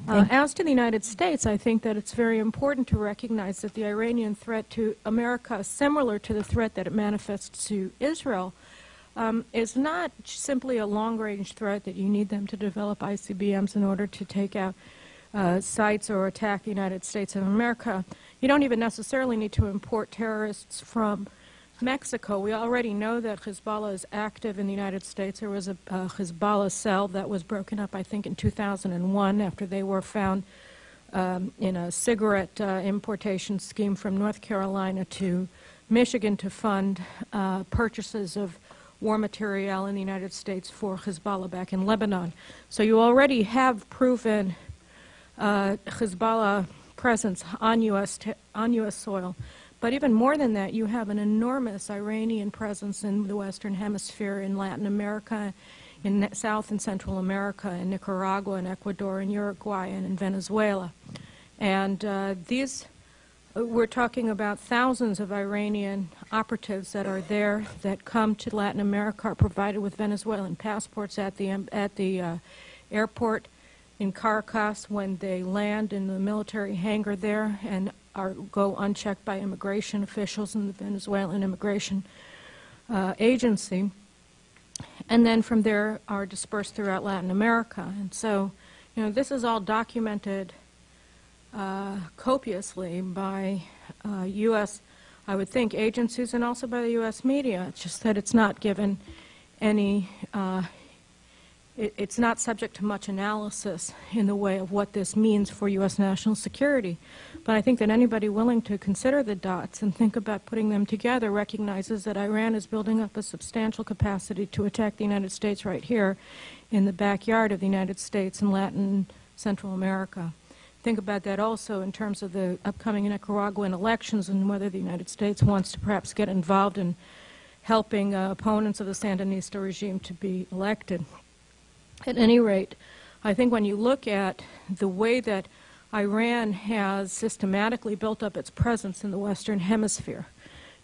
As to the United States, I think that it's very important to recognize that the Iranian threat to America, similar to the threat that it manifests to Israel, is not simply a long-range threat that you need them to develop ICBMs in order to take out sites or attack the United States of America. You don't even necessarily need to import terrorists from Mexico. We already know that Hezbollah is active in the United States. There was a Hezbollah cell that was broken up, I think, in 2001 after they were found in a cigarette importation scheme from North Carolina to Michigan to fund purchases of war material in the United States for Hezbollah back in Lebanon. So you already have proven Hezbollah presence on U.S. soil. But even more than that, you have an enormous Iranian presence in the Western Hemisphere, in Latin America, in South and Central America, in Nicaragua, and Ecuador, and Uruguay, and in Venezuela. And we're talking about thousands of Iranian operatives that are there, that come to Latin America, are provided with Venezuelan passports at the airport in Caracas when they land in the military hangar there, and go unchecked by immigration officials in the Venezuelan immigration agency, and then from there are dispersed throughout Latin America. And so, this is all documented copiously by U.S., I would think, agencies and also by the U.S. media. It's just that it's not given any, it's not subject to much analysis in the way of what this means for U.S. national security. But I think that anybody willing to consider the dots and think about putting them together recognizes that Iran is building up a substantial capacity to attack the United States right here in the backyard of the United States in Latin Central America. Think about that also in terms of the upcoming Nicaraguan elections and whether the United States wants to perhaps get involved in helping opponents of the Sandinista regime to be elected. At any rate, I think when you look at the way that Iran has systematically built up its presence in the Western Hemisphere,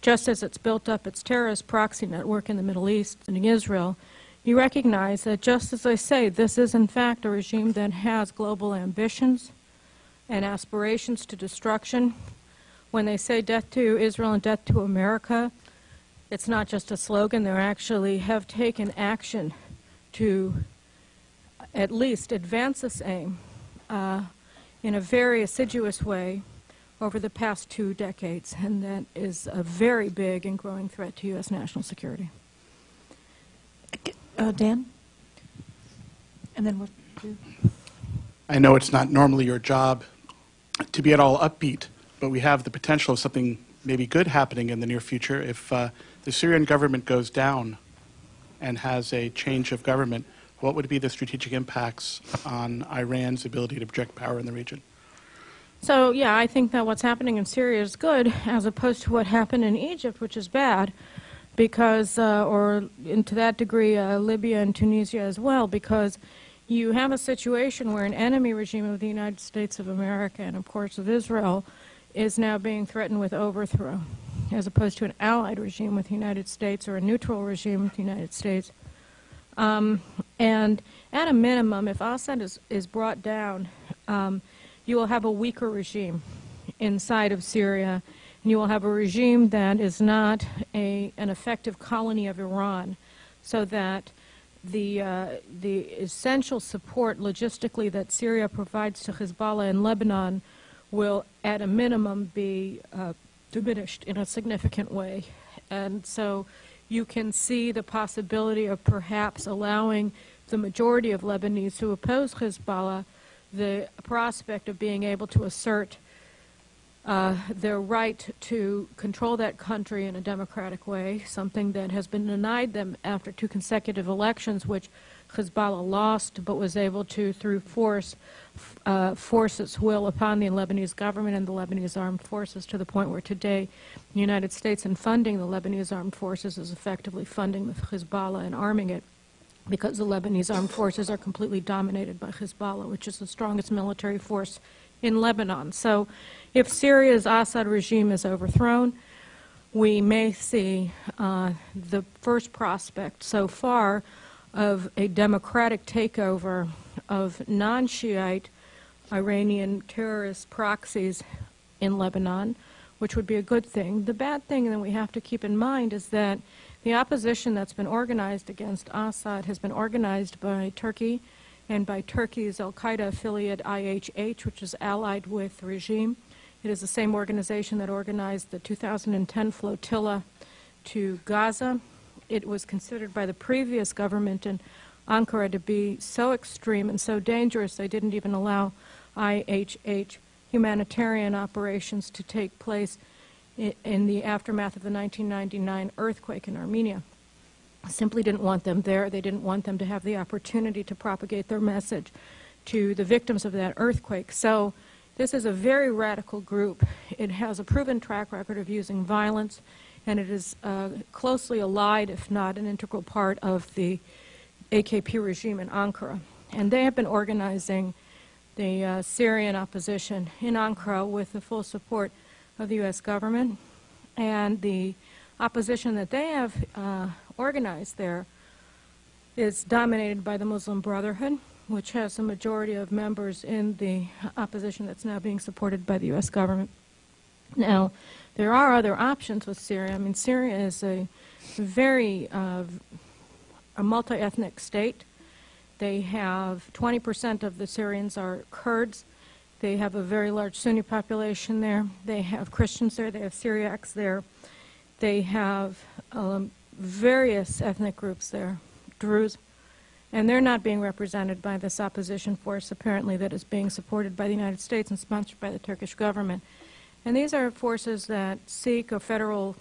just as it's built up its terrorist proxy network in the Middle East and in Israel, you recognize that, just as I say, this is in fact a regime that has global ambitions and aspirations to destruction. When they say death to Israel and death to America, it's not just a slogan. They actually have taken action to at least advance this aim in a very assiduous way over the past 2 decades, and that is a very big and growing threat to U.S. national security. Dan? And then we'll do... I know it's not normally your job to be at all upbeat, but we have the potential of something maybe good happening in the near future. If the Syrian government goes down and has a change of government, what would be the strategic impacts on Iran's ability to project power in the region? So, yeah, I think that what's happening in Syria is good, as opposed to what happened in Egypt, which is bad, because, or to that degree, Libya and Tunisia as well, because you have a situation where an enemy regime of the United States of America and, of course, of Israel is now being threatened with overthrow, as opposed to an allied regime with the United States or a neutral regime with the United States. And at a minimum, if Assad is brought down, you will have a weaker regime inside of Syria, and you will have a regime that is not an effective colony of Iran, so that the essential support logistically that Syria provides to Hezbollah in Lebanon will, at a minimum, be diminished in a significant way. And so you can see the possibility of perhaps allowing the majority of Lebanese who oppose Hezbollah the prospect of being able to assert their right to control that country in a democratic way, something that has been denied them after 2 consecutive elections, which Hezbollah lost, but was able to, through force, force its will upon the Lebanese government and the Lebanese armed forces, to the point where today the United States, in funding the Lebanese armed forces, is effectively funding the Hezbollah and arming it, because the Lebanese armed forces are completely dominated by Hezbollah, which is the strongest military force in Lebanon. So if Syria's Assad regime is overthrown, we may see the first prospect so far of a democratic takeover of non-Shiite Iranian terrorist proxies in Lebanon, which would be a good thing. The bad thing that we have to keep in mind is that the opposition that's been organized against Assad has been organized by Turkey and by Turkey's al-Qaeda affiliate IHH, which is allied with the regime. It is the same organization that organized the 2010 flotilla to Gaza. It was considered by the previous government in Ankara to be so extreme and so dangerous they didn't even allow IHH humanitarian operations to take place in the aftermath of the 1999 earthquake in Armenia. Simply didn't want them there. They didn't want them to have the opportunity to propagate their message to the victims of that earthquake. So this is a very radical group. It has a proven track record of using violence, and it is closely allied, if not an integral part, of the AKP regime in Ankara. And they have been organizing the Syrian opposition in Ankara with the full support of the U.S. government. And the opposition that they have organized there is dominated by the Muslim Brotherhood, which has a majority of members in the opposition that's now being supported by the U.S. government. Now, there are other options with Syria. I mean, Syria is a very a multi-ethnic state. They have 20% of the Syrians are Kurds. They have a very large Sunni population there. They have Christians there. They have Syriacs there. They have various ethnic groups there, Druze, and they're not being represented by this opposition force, apparently, that is being supported by the United States and sponsored by the Turkish government. And these are forces that seek a federal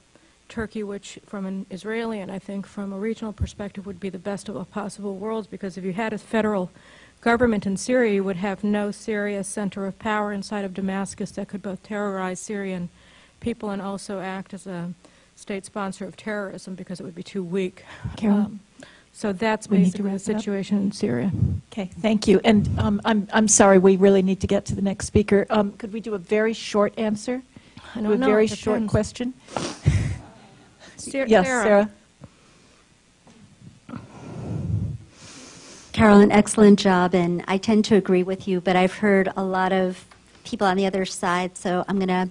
Turkey, which from an Israeli and I think from a regional perspective would be the best of all possible worlds, because if you had a federal government in Syria, you would have no serious center of power inside of Damascus that could both terrorize Syrian people and also act as a state sponsor of terrorism, because it would be too weak. Carolyn? So that's We need to basically the wrap it up. situation in Syria. Okay, thank you. And I'm sorry, we really need to get to the next speaker. Could we do a very short answer? I Do don't a know, very it short depends. question? Yes, Sarah. Carolyn, excellent job, and I tend to agree with you, but I've heard a lot of people on the other side, so I'm going to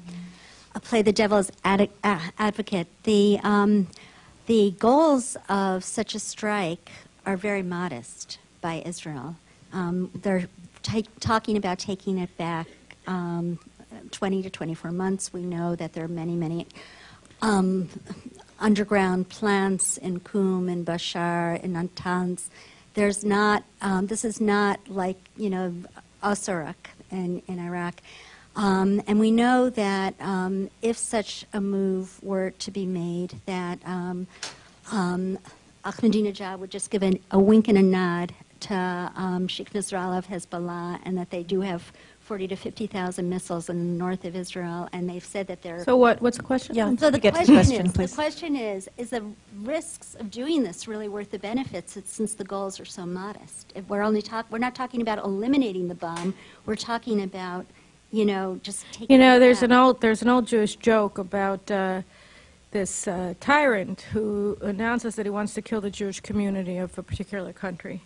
play the devil's advocate. The goals of such a strike are very modest by Israel. They're talking about taking it back 20 to 24 months. We know that there are many, many underground plants in Qum, in Bashar, in Natanz. There's not, this is not like, Osirak in Iraq. And we know that if such a move were to be made, that Ahmadinejad would just give a wink and a nod to Sheikh Nasrallah of Hezbollah, and that they do have 40 to 50,000 missiles in the north of Israel, and they've said that they're... So what's the question? Yeah. So the Get to the question, question, is, please. the question is the risks of doing this really worth the benefits since the goals are so modest? If we're not talking about eliminating the bomb, we're talking about, just taking it There's back. an old Jewish joke about this tyrant who announces that he wants to kill the Jewish community of a particular country.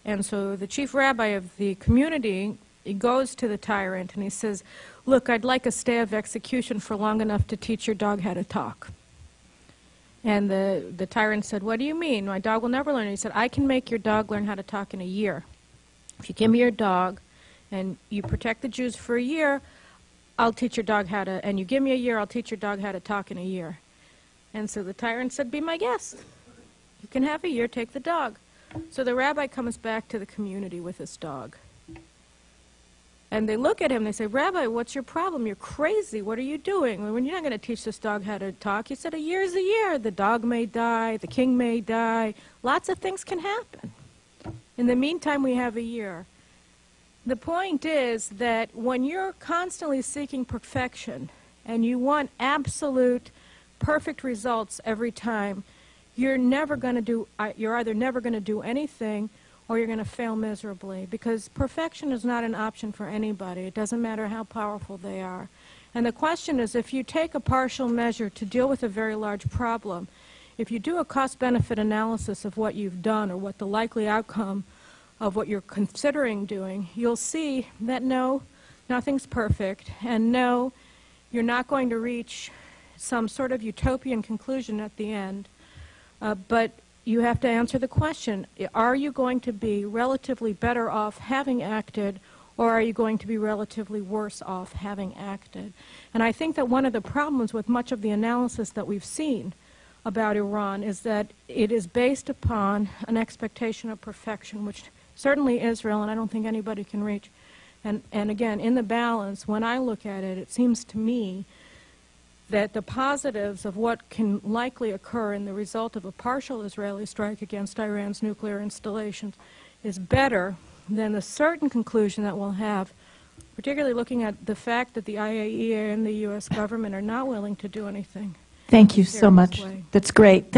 And so the chief rabbi of the community, he goes to the tyrant and he says, "Look, I'd like a stay of execution for long enough to teach your dog how to talk." And the tyrant said, "What do you mean? My dog will never learn." And he said, "I can make your dog learn how to talk in a year. If you give me your dog and you protect the Jews for a year, I'll teach your dog how to, and you give me a year, I'll teach your dog how to talk in a year." And so the tyrant said, "Be my guest. You can have a year, take the dog." So the rabbi comes back to the community with his dog. And they look at him, they say, "Rabbi, what's your problem? You're crazy. What are you doing? When you're not going to teach this dog how to talk." He said, "A year's a year. The dog may die, the king may die. Lots of things can happen. In the meantime, we have a year." The point is that when you're constantly seeking perfection and you want absolute perfect results every time, you're either never going to do anything or you're going to fail miserably, because perfection is not an option for anybody. It doesn't matter how powerful they are. And the question is, if you take a partial measure to deal with a very large problem, if you do a cost-benefit analysis of what you've done or what the likely outcome of what you're considering doing, you'll see that no, nothing's perfect, and no, you're not going to reach some sort of utopian conclusion at the end. But you have to answer the question, are you going to be relatively better off having acted, or are you going to be relatively worse off having acted? And I think that one of the problems with much of the analysis that we've seen about Iran is that it is based upon an expectation of perfection, which certainly Israel, and I don't think anybody can reach. And again, in the balance, when I look at it, it seems to me that the positives of what can likely occur in the result of a partial Israeli strike against Iran's nuclear installations is better than the certain conclusion that we'll have, particularly looking at the fact that the IAEA and the U.S. government are not willing to do anything. Thank you so much. Seriously. That's great.